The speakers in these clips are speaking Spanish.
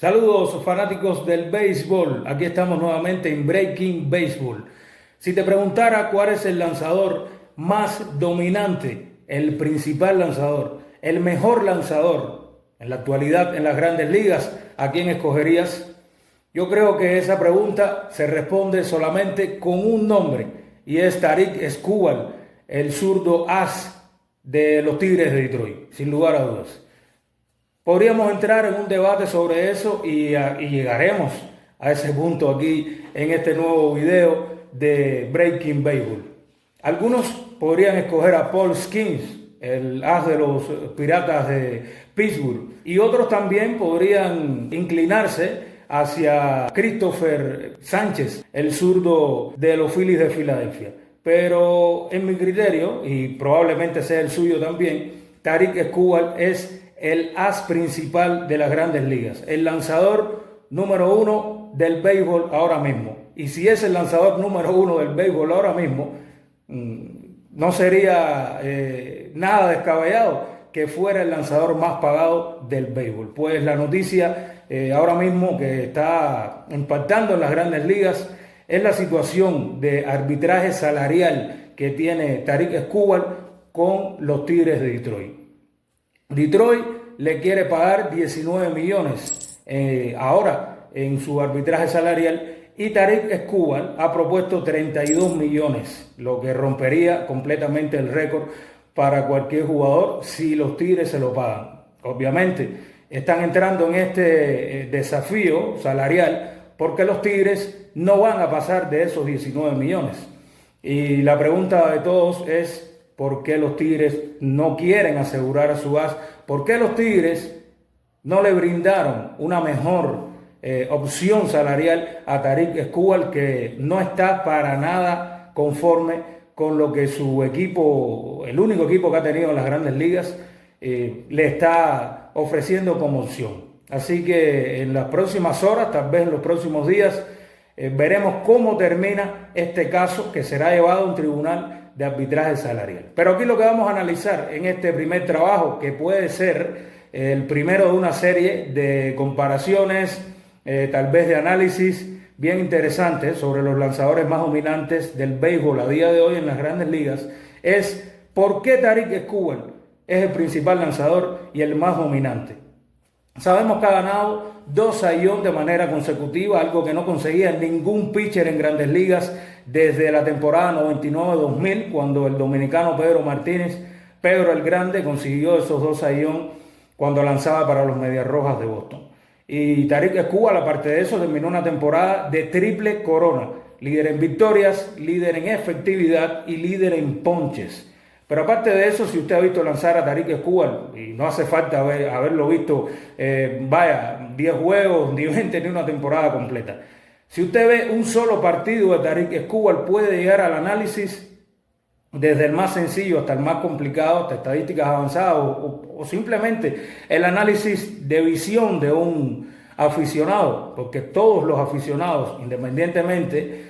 Saludos fanáticos del béisbol, aquí estamos nuevamente en Breaking Baseball. Si te preguntara cuál es el lanzador más dominante, el principal lanzador, el mejor lanzador en la actualidad en las grandes ligas, ¿a quién escogerías? Yo creo que esa pregunta se responde solamente con un nombre y es Tarik Skubal, el zurdo as de los Tigres de Detroit, sin lugar a dudas. Podríamos entrar en un debate sobre eso y llegaremos a ese punto aquí en este nuevo video de Breaking Baseball. Algunos podrían escoger a Paul Skeens, el as de los Piratas de Pittsburgh, y otros también podrían inclinarse hacia Christopher Sánchez, el zurdo de los Phillies de Filadelfia. Pero en mi criterio, y probablemente sea el suyo también, Tarik Skubal es el as principal de las grandes ligas, el lanzador número uno del béisbol ahora mismo. Y si es el lanzador número uno del béisbol ahora mismo, no sería nada descabellado que fuera el lanzador más pagado del béisbol. Pues la noticia ahora mismo que está impactando en las grandes ligas es la situación de arbitraje salarial que tiene Tarik Skubal con los Tigres de Detroit. Detroit le quiere pagar 19 millones ahora en su arbitraje salarial y Tarik Skubal ha propuesto 32 millones, lo que rompería completamente el récord para cualquier jugador si los Tigres se lo pagan. Obviamente están entrando en este desafío salarial porque los Tigres no van a pasar de esos 19 millones. Y la pregunta de todos es: ¿por qué los Tigres no quieren asegurar a su as? ¿Por qué los Tigres no le brindaron una mejor opción salarial a Tarik Skubal, que no está para nada conforme con lo que su equipo, el único equipo que ha tenido en las grandes ligas, le está ofreciendo como opción? Así que en las próximas horas, tal vez en los próximos días, veremos cómo termina este caso que será llevado a un tribunal de arbitraje salarial. Pero aquí lo que vamos a analizar en este primer trabajo, que puede ser el primero de una serie de comparaciones, tal vez de análisis bien interesantes sobre los lanzadores más dominantes del béisbol a día de hoy en las grandes ligas, es por qué Tarik Skubal es el principal lanzador y el más dominante. Sabemos que ha ganado 2 Cy Young de manera consecutiva, algo que no conseguía ningún pitcher en grandes ligas desde la temporada 99-2000, cuando el dominicano Pedro Martínez, Pedro el Grande, consiguió esos 2 Cy Young cuando lanzaba para los Medias Rojas de Boston. Y Tarik Skubal, aparte de eso, terminó una temporada de triple corona: líder en victorias, líder en efectividad y líder en ponches. Pero aparte de eso, si usted ha visto lanzar a Tarik Skubal, y no hace falta haberlo visto, 10 juegos, ni 20, ni una temporada completa. Si usted ve un solo partido de Tarik Skubal, puede llegar al análisis desde el más sencillo hasta el más complicado, hasta estadísticas avanzadas o simplemente el análisis de visión de un aficionado, porque todos los aficionados, independientemente,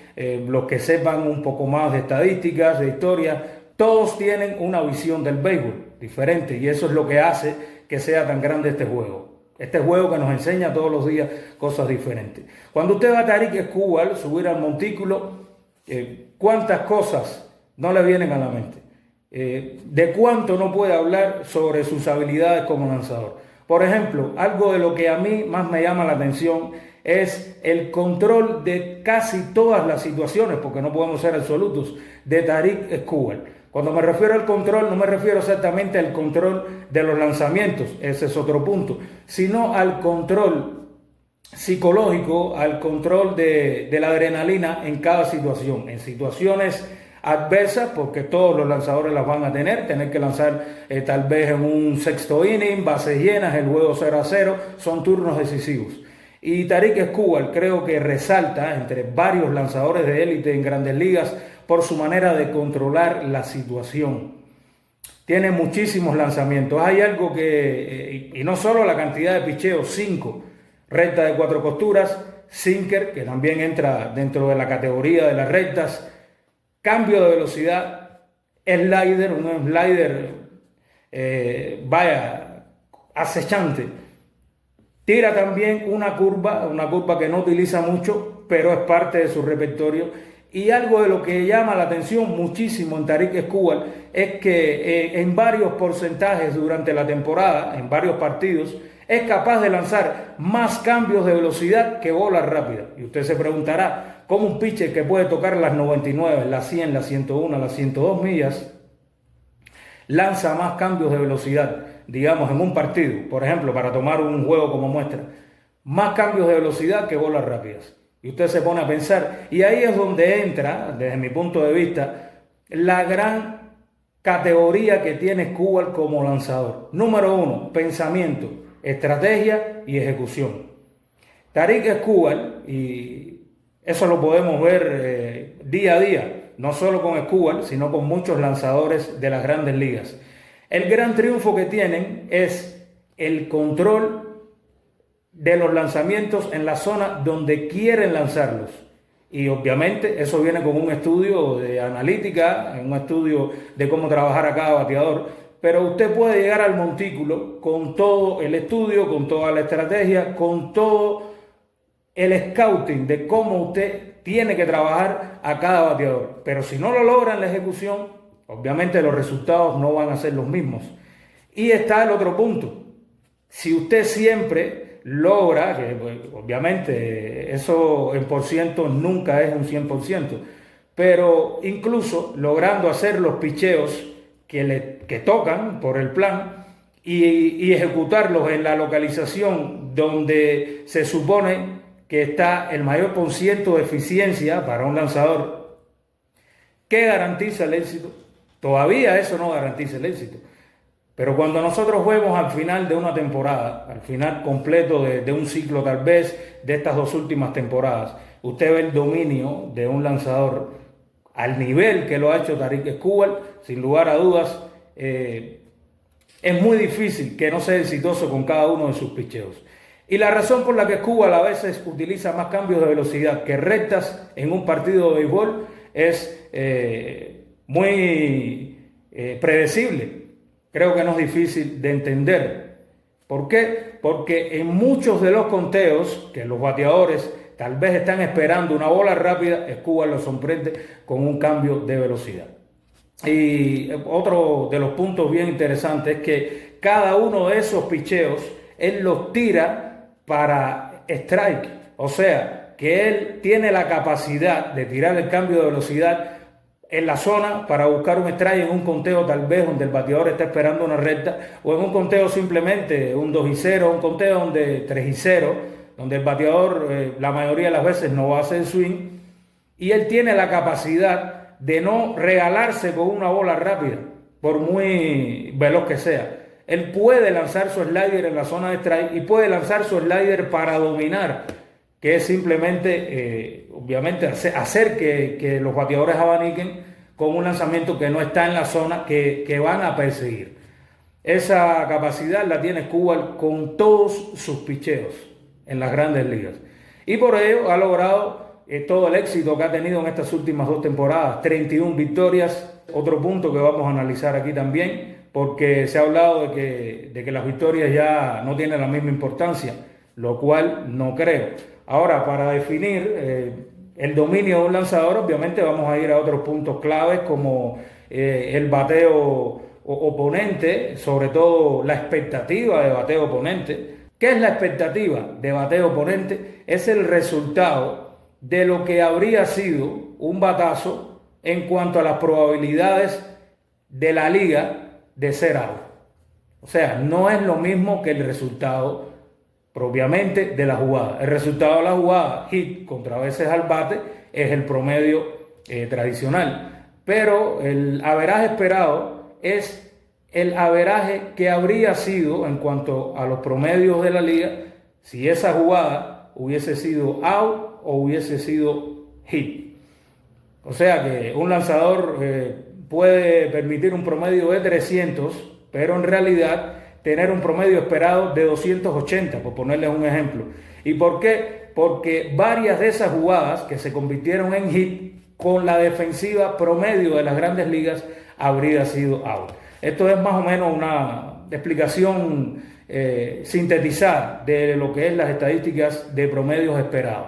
los que sepan un poco más de estadísticas, de historia, todos tienen una visión del béisbol diferente, y eso es lo que hace que sea tan grande este juego. Este juego que nos enseña todos los días cosas diferentes. Cuando usted va a Tarik Skubal subir al montículo, ¿cuántas cosas no le vienen a la mente? ¿De cuánto no puede hablar sobre sus habilidades como lanzador? Por ejemplo, algo de lo que a mí más me llama la atención es el control de casi todas las situaciones, porque no podemos ser absolutos, de Tarik Skubal. Cuando me refiero al control, no me refiero exactamente al control de los lanzamientos, ese es otro punto, sino al control psicológico, al control de la adrenalina en cada situación, en situaciones adversas, porque todos los lanzadores las van a tener que lanzar tal vez en un sexto inning, bases llenas, el juego 0-0, son turnos decisivos. Y Tarik Skubal creo que resalta entre varios lanzadores de élite en grandes ligas por su manera de controlar la situación. Tiene muchísimos lanzamientos. Hay algo que, y no solo la cantidad de picheos, 5, recta de 4 costuras, sinker, que también entra dentro de la categoría de las rectas, cambio de velocidad, slider, un slider, acechante. Tira también una curva que no utiliza mucho, pero es parte de su repertorio. Y algo de lo que llama la atención muchísimo en Tarik Skubal es que en varios porcentajes durante la temporada, en varios partidos, es capaz de lanzar más cambios de velocidad que bolas rápidas. Y usted se preguntará, ¿cómo un pitcher que puede tocar las 99, las 100, las 101, las 102 millas, lanza más cambios de velocidad, digamos, en un partido? Por ejemplo, para tomar un juego como muestra, más cambios de velocidad que bolas rápidas. Y usted se pone a pensar, y ahí es donde entra, desde mi punto de vista, la gran categoría que tiene Skubal como lanzador. Número uno, pensamiento, estrategia y ejecución. Tarik Skubal, y eso lo podemos ver día a día, no solo con Skubal, sino con muchos lanzadores de las grandes ligas. El gran triunfo que tienen es el control de los lanzamientos en la zona donde quieren lanzarlos. Y obviamente eso viene con un estudio de analítica, un estudio de cómo trabajar a cada bateador, pero usted puede llegar al montículo con todo el estudio, con toda la estrategia, con todo el scouting de cómo usted tiene que trabajar a cada bateador. Pero si no lo logra en la ejecución, obviamente los resultados no van a ser los mismos. Y está el otro punto. Si usted siempre logra, que pues, obviamente eso en por ciento nunca es un 100%, pero incluso logrando hacer los picheos que tocan por el plan y ejecutarlos en la localización donde se supone que está el mayor por ciento de eficiencia para un lanzador, ¿qué garantiza el éxito? Todavía eso no garantiza el éxito. Pero cuando nosotros vemos al final de una temporada, al final completo de un ciclo tal vez, de estas dos últimas temporadas, usted ve el dominio de un lanzador al nivel que lo ha hecho Tarik Skubal, sin lugar a dudas, es muy difícil que no sea exitoso con cada uno de sus picheos. Y la razón por la que Skubal a veces utiliza más cambios de velocidad que rectas en un partido de béisbol es muy predecible. Creo que no es difícil de entender. ¿Por qué? Porque en muchos de los conteos que los bateadores tal vez están esperando una bola rápida, Skubal lo sorprende con un cambio de velocidad. Y otro de los puntos bien interesantes es que cada uno de esos picheos, él los tira para strike. O sea, que él tiene la capacidad de tirar el cambio de velocidad en la zona para buscar un strike en un conteo tal vez donde el bateador está esperando una recta, o en un conteo simplemente un 2-0, un conteo donde 3-0, donde el bateador la mayoría de las veces no va a hacer swing, y él tiene la capacidad de no regalarse con una bola rápida, por muy veloz que sea. Él puede lanzar su slider en la zona de strike y puede lanzar su slider para dominar, que es simplemente, obviamente, hacer que los bateadores abaniquen con un lanzamiento que no está en la zona que van a perseguir. Esa capacidad la tiene Skubal con todos sus picheos en las grandes ligas. Y por ello ha logrado todo el éxito que ha tenido en estas últimas dos temporadas, 31 victorias. Otro punto que vamos a analizar aquí también, porque se ha hablado de que las victorias ya no tienen la misma importancia, lo cual no creo. Ahora, para definir el dominio de un lanzador, obviamente vamos a ir a otros puntos claves como el bateo oponente, sobre todo la expectativa de bateo oponente. ¿Qué es la expectativa de bateo oponente? Es el resultado de lo que habría sido un batazo en cuanto a las probabilidades de la liga de ser out. O sea, no es lo mismo que el resultado propiamente de la jugada. El resultado de la jugada, hit contra veces al bate, es el promedio tradicional. Pero el averaje esperado es el averaje que habría sido en cuanto a los promedios de la liga si esa jugada hubiese sido out o hubiese sido hit. O sea que un lanzador puede permitir un promedio de 300, pero en realidad tener un promedio esperado de 280, por ponerles un ejemplo. ¿Y por qué? Porque varias de esas jugadas que se convirtieron en hit con la defensiva promedio de las grandes ligas habría sido out. Esto es más o menos una explicación sintetizar de lo que es las estadísticas de promedios esperados.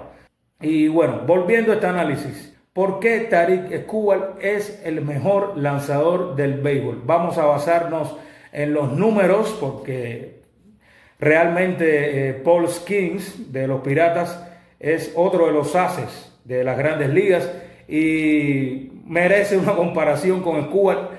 Y bueno, volviendo a este análisis, ¿por qué Tarik Skubal es el mejor lanzador del béisbol? Vamos a basarnos en los números porque realmente Paul Skeens de los Piratas es otro de los ases de las grandes ligas y merece una comparación con Skubal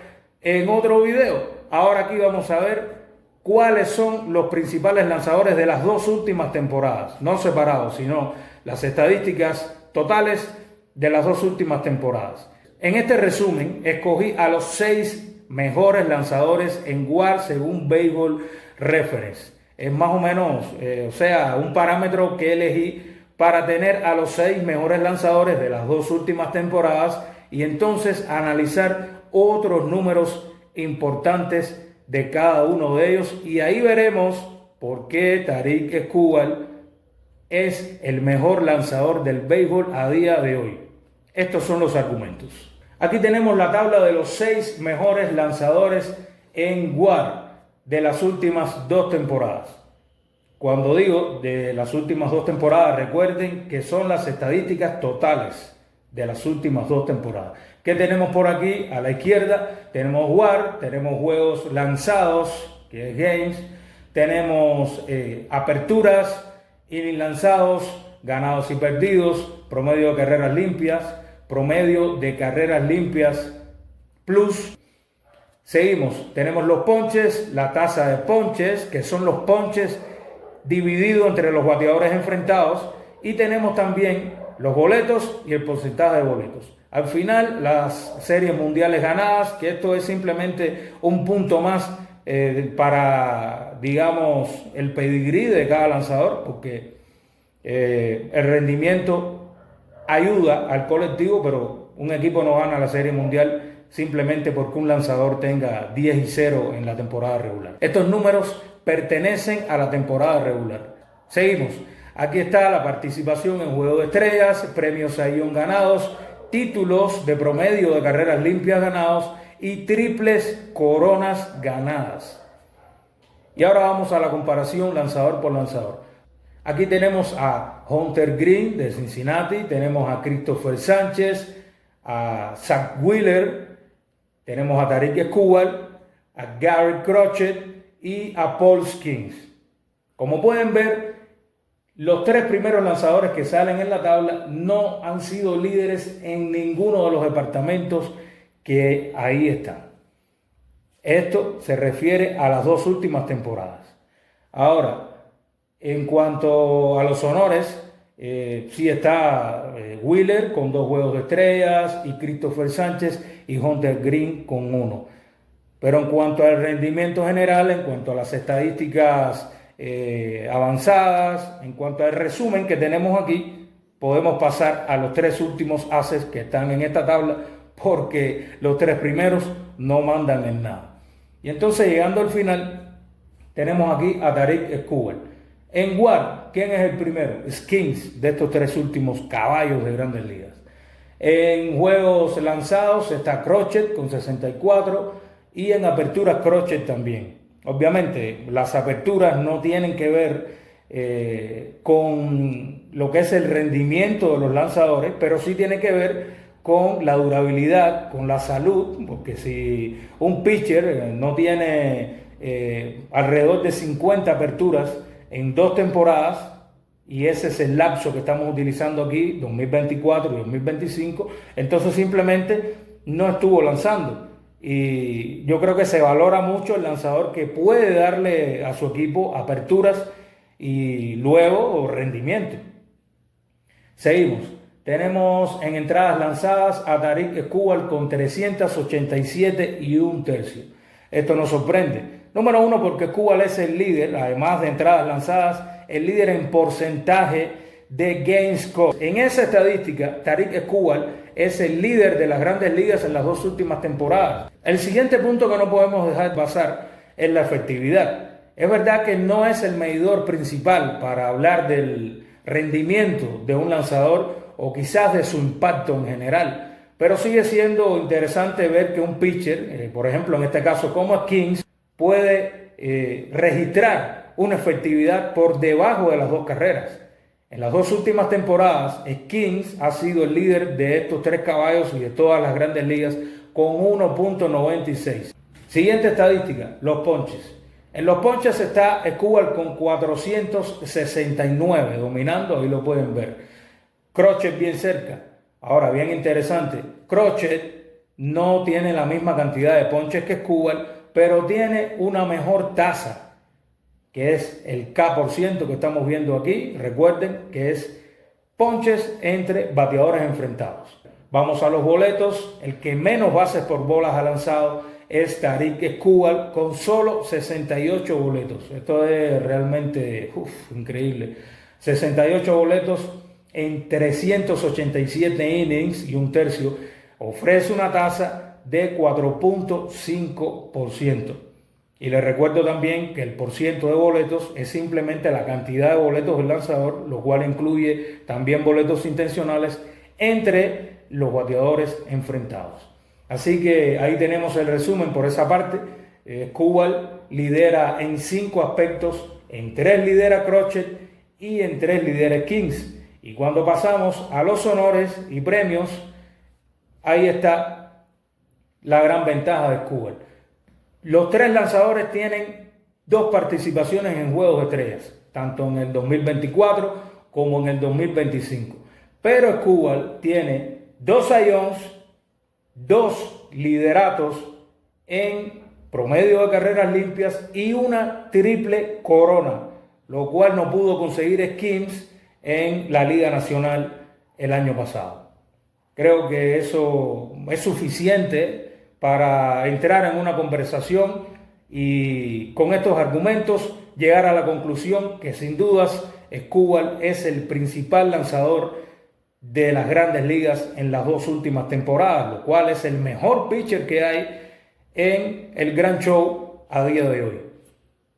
en otro video. Ahora aquí vamos a ver cuáles son los principales lanzadores de las dos últimas temporadas, no separados, sino las estadísticas totales de las dos últimas temporadas. En este resumen, escogí a los 6 mejores lanzadores en WAR según Baseball Reference. Es más o menos, un parámetro que elegí para tener a los 6 mejores lanzadores de las dos últimas temporadas y entonces analizar otros números importantes de cada uno de ellos y ahí veremos por qué Tarik Skubal es el mejor lanzador del béisbol a día de hoy. Estos son los argumentos. Aquí tenemos la tabla de los 6 mejores lanzadores en WAR de las últimas 2 temporadas. Cuando digo de las últimas 2 temporadas, recuerden que son las estadísticas totales de las últimas 2 temporadas. ¿Qué tenemos por aquí? A la izquierda tenemos WAR, tenemos juegos lanzados, que es games, tenemos aperturas, innings lanzados, ganados y perdidos, promedio de carreras limpias, promedio de carreras limpias plus. Seguimos, tenemos los ponches, la tasa de ponches, que son los ponches dividido entre los bateadores enfrentados, y tenemos también los boletos y el porcentaje de boletos. Al final, las series mundiales ganadas, que esto es simplemente un punto más para, digamos, el pedigrí de cada lanzador, porque el rendimiento ayuda al colectivo, pero un equipo no gana la serie mundial simplemente porque un lanzador tenga 10-0 en la temporada regular. Estos números pertenecen a la temporada regular. Seguimos. Aquí está la participación en Juego de Estrellas, premios Cy Young ganados, títulos de promedio de carreras limpias ganados y triples coronas ganadas. Y ahora vamos a la comparación lanzador por lanzador. Aquí tenemos a Hunter Green de Cincinnati, tenemos a Christopher Sánchez, a Zach Wheeler, tenemos a Tarik Skubal, a Garrett Crochet y a Paul Skeens. Como pueden ver, los 3 primeros lanzadores que salen en la tabla no han sido líderes en ninguno de los departamentos que ahí están. Esto se refiere a las 2 últimas temporadas. Ahora, en cuanto a los honores, sí está Wheeler con 2 Juegos de Estrellas y Christopher Sánchez y Hunter Green con 1. Pero en cuanto al rendimiento general, en cuanto a las estadísticas avanzadas, en cuanto al resumen que tenemos aquí, podemos pasar a los 3 últimos ases que están en esta tabla porque los 3 primeros no mandan en nada. Y entonces, llegando al final, tenemos aquí a Tarik Skubal. En WAR, ¿quién es el primero? Skeens, de estos 3 últimos caballos de Grandes Ligas. En juegos lanzados está Crochet con 64 y en aperturas Crochet también. Obviamente, las aperturas no tienen que ver con lo que es el rendimiento de los lanzadores, pero sí tiene que ver con la durabilidad, con la salud, porque si un pitcher no tiene alrededor de 50 aperturas en 2 temporadas, y ese es el lapso que estamos utilizando aquí, 2024 y 2025, entonces simplemente no estuvo lanzando. Y yo creo que se valora mucho el lanzador que puede darle a su equipo aperturas y luego rendimiento. Seguimos. Tenemos en entradas lanzadas a Tarik Skubal con 387 y 1/3. Esto nos sorprende. Número 1, porque Skubal es el líder, además de entradas lanzadas, el líder en porcentaje de game score. En esa estadística, Tarik Skubal es el líder de las Grandes Ligas en las 2 últimas temporadas. El siguiente punto que no podemos dejar pasar es la efectividad. Es verdad que no es el medidor principal para hablar del rendimiento de un lanzador o quizás de su impacto en general, pero sigue siendo interesante ver que un pitcher, por ejemplo en este caso como Skeens, puede registrar una efectividad por debajo de las 2 carreras. En las 2 últimas temporadas, Skinns ha sido el líder de estos 3 caballos y de todas las grandes ligas con 1.96. Siguiente estadística, los ponches. En los ponches está Skubal con 469, dominando, ahí lo pueden ver. Crochet bien cerca. Ahora, bien interesante, Crochet no tiene la misma cantidad de ponches que Skubal, pero tiene una mejor tasa, que es el K% que estamos viendo aquí. Recuerden que es ponches entre bateadores enfrentados. Vamos a los boletos. El que menos bases por bolas ha lanzado es Tarik Skubal con solo 68 boletos. Esto es realmente increíble. 68 boletos en 387 innings y un tercio. Ofrece una tasa de 4.5%. Y les recuerdo también que el porciento de boletos es simplemente la cantidad de boletos del lanzador, lo cual incluye también boletos intencionales entre los bateadores enfrentados. Así que ahí tenemos el resumen por esa parte. Skubal lidera en 5 aspectos, en 3 lidera Crochet y en 3 lidera Skinns. Y cuando pasamos a los honores y premios, ahí está la gran ventaja de Skubal. Los 3 lanzadores tienen 2 participaciones en Juegos de Estrellas, tanto en el 2024 como en el 2025. Pero Skubal tiene 2 Cy Youngs, 2 lideratos en promedio de carreras limpias y una triple corona, lo cual no pudo conseguir Skinns en la Liga Nacional el año pasado. Creo que eso es suficiente para entrar en una conversación y con estos argumentos llegar a la conclusión que sin dudas Skubal es el principal lanzador de las grandes ligas en las 2 últimas temporadas, lo cual es el mejor pitcher que hay en el Gran Show a día de hoy.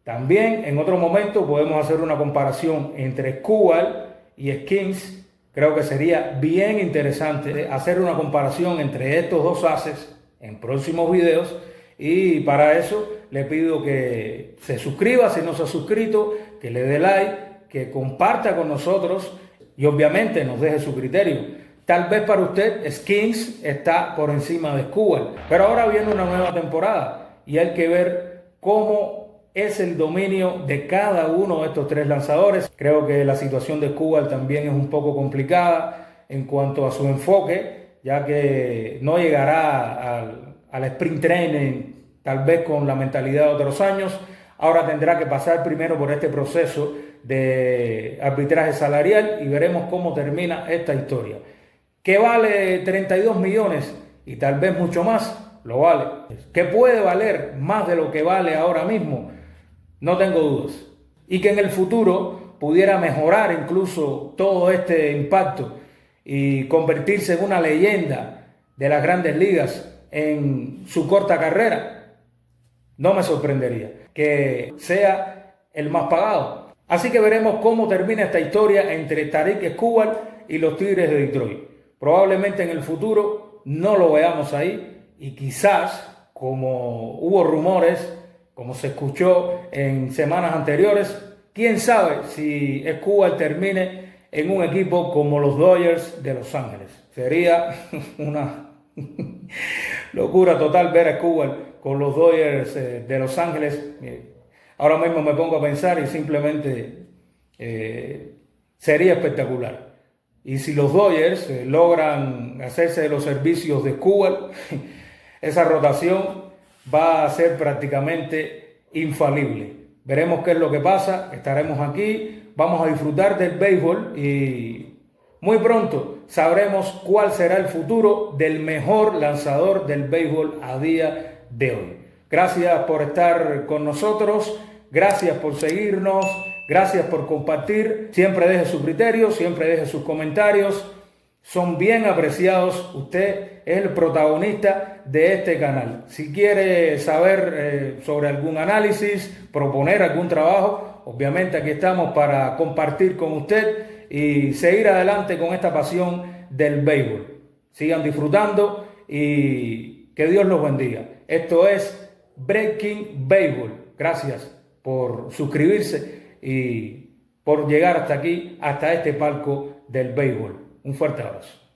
También en otro momento podemos hacer una comparación entre Skubal y Skinns. Creo que sería bien interesante hacer una comparación entre estos 2 ases en próximos videos, y para eso le pido que se suscriba si no se ha suscrito, que le dé like, que comparta con nosotros y obviamente nos deje su criterio. Tal vez para usted Skinns está por encima de Skubal, pero ahora viene una nueva temporada y hay que ver cómo es el dominio de cada uno de estos 3 lanzadores. Creo que la situación de Skubal también es un poco complicada en cuanto a su enfoque, ya que no llegará al sprint training tal vez con la mentalidad de otros años. Ahora tendrá que pasar primero por este proceso de arbitraje salarial y veremos cómo termina esta historia. ¿Qué vale 32 millones y tal vez mucho más? Lo vale. ¿Qué puede valer más de lo que vale ahora mismo? No tengo dudas. Y que en el futuro pudiera mejorar incluso todo este impacto y convertirse en una leyenda de las grandes ligas en su corta carrera, no me sorprendería que sea el más pagado. Así que veremos cómo termina esta historia entre Tarik Skubal y los Tigres de Detroit. Probablemente en el futuro no lo veamos ahí y quizás, como hubo rumores, como se escuchó en semanas anteriores, quién sabe si Skubal termine en un equipo como los Dodgers de Los Ángeles. Sería una locura total ver a Skubal con los Dodgers de Los Ángeles. Ahora mismo me pongo a pensar y simplemente sería espectacular. Y si los Dodgers logran hacerse de los servicios de Skubal, esa rotación va a ser prácticamente infalible. Veremos qué es lo que pasa, estaremos aquí, vamos a disfrutar del béisbol y muy pronto sabremos cuál será el futuro del mejor lanzador del béisbol a día de hoy. Gracias por estar con nosotros, gracias por seguirnos, gracias por compartir. Siempre deje su criterio, siempre deje sus comentarios. Son bien apreciados. Usted es el protagonista de este canal. Si quiere saber sobre algún análisis, proponer algún trabajo, obviamente aquí estamos para compartir con usted y seguir adelante con esta pasión del béisbol. Sigan disfrutando y que Dios los bendiga. Esto es Breaking Béisbol. Gracias por suscribirse y por llegar hasta aquí, hasta este palco del béisbol. Un fuerte abrazo.